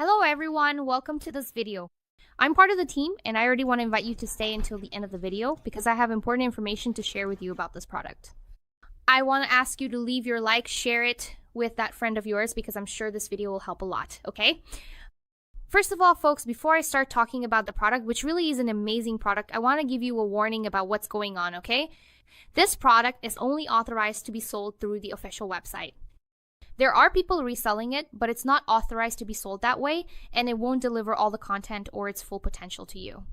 Hello everyone, welcome to this video. I'm part of the team and I already want to invite you to stay until the end of the video because I have important information to share with you about this product. I want to ask you to leave your like, share it with that friend of yours because I'm sure this video will help a lot, okay? First of all, folks, before I start talking about the product, which really is an amazing product, I want to give you a warning about what's going on, okay? This product is only authorized to be sold through the official website. There are people reselling it, but it's not authorized to be sold that way, and it won't deliver all the content or its full potential to you.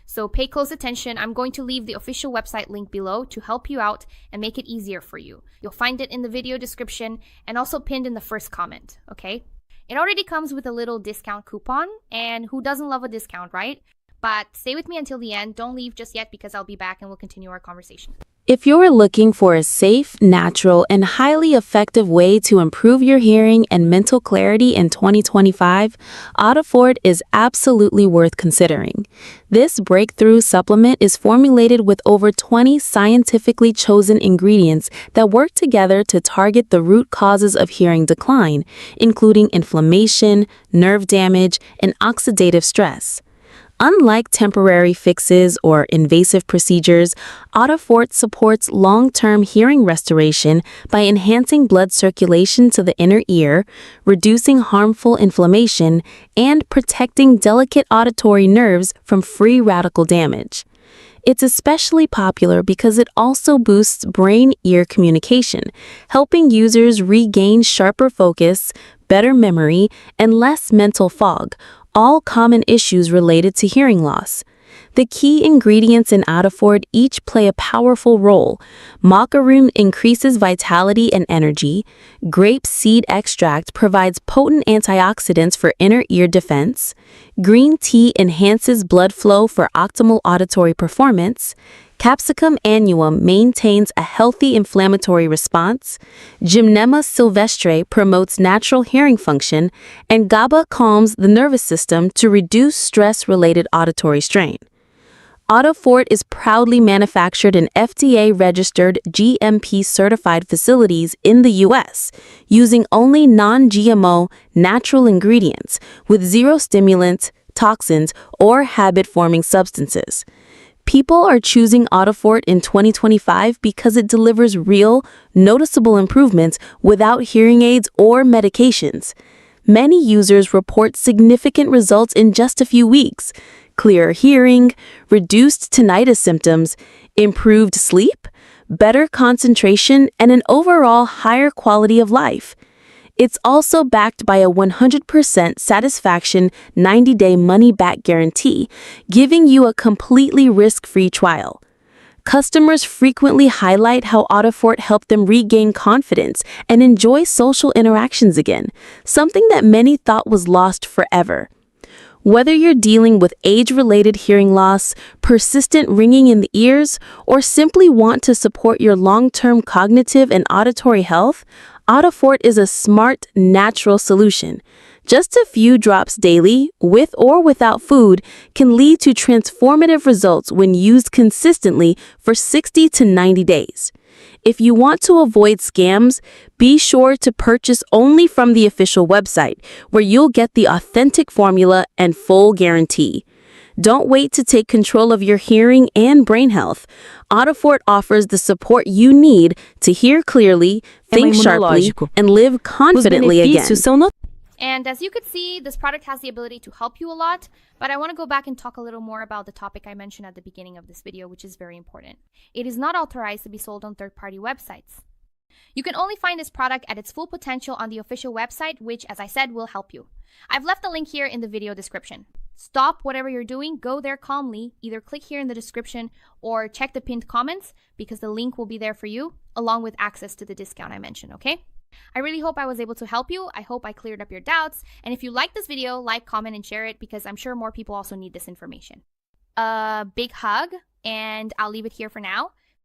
So pay close attention. I'm going to leave the official website link below to help you out and make it easier for you. You'll find it in the video description and also pinned in the first comment, okay? It already comes with a little discount coupon, and who doesn't love a discount, right? But stay with me until the end. Don't leave just yet because I'll be back and we'll continue our conversation. If you're looking for a safe, natural, and highly effective way to improve your hearing and mental clarity in 2025, Audifort is absolutely worth considering. This breakthrough supplement is formulated with over 20 scientifically chosen ingredients that work together to target the root causes of hearing decline, including inflammation, nerve damage, and oxidative stress. Unlike temporary fixes or invasive procedures, Audifort supports long-term hearing restoration by enhancing blood circulation to the inner ear, reducing harmful inflammation, and protecting delicate auditory nerves from free radical damage. It's especially popular because it also boosts brain-ear communication, helping users regain sharper focus, better memory, and less mental fog, all common issues related to hearing loss. The key ingredients in Audifort each play a powerful role. Maca Root increases vitality and energy. Grape Seed Extract provides potent antioxidants for inner ear defense. Green tea enhances blood flow for optimal auditory performance. Capsicum Annuum maintains a healthy inflammatory response, Gymnema Sylvestre promotes natural hearing function, and GABA calms the nervous system to reduce stress-related auditory strain. Audifort is proudly manufactured in FDA-registered GMP-certified facilities in the U.S., using only non-GMO natural ingredients with zero stimulants, toxins, or habit-forming substances. People are choosing Audifort in 2025 because it delivers real, noticeable improvements without hearing aids or medications. Many users report significant results in just a few weeks: clearer hearing, reduced tinnitus symptoms, improved sleep, better concentration, and an overall higher quality of life. It's also backed by a 100% satisfaction 90-day money-back guarantee, giving you a completely risk-free trial. Customers frequently highlight how Audifort helped them regain confidence and enjoy social interactions again, something that many thought was lost forever. Whether you're dealing with age-related hearing loss, persistent ringing in the ears, or simply want to support your long-term cognitive and auditory health, Audifort is a smart, natural solution. Just a few drops daily, with or without food, can lead to transformative results when used consistently for 60 to 90 days. If you want to avoid scams, be sure to purchase only from the official website, where you'll get the authentic formula and full guarantee. Don't wait to take control of your hearing and brain health. Audifort offers the support you need to hear clearly, think sharply, and live confidently again. And as you could see, this product has the ability to help you a lot, but I want to go back and talk a little more about the topic I mentioned at the beginning of this video, which is very important. It is not authorized to be sold on third-party websites. You can only find this product at its full potential on the official website, which, as I said, will help you. I've left the link here in the video description. Stop whatever you're doing, go there calmly, either click here in the description or check the pinned comments because the link will be there for you, along with access to the discount I mentioned, okay? I really hope I was able to help you. I hope I cleared up your doubts. And if you like this video, like, comment, and share it because I'm sure more people also need this information. A big hug, and I'll leave it here for now.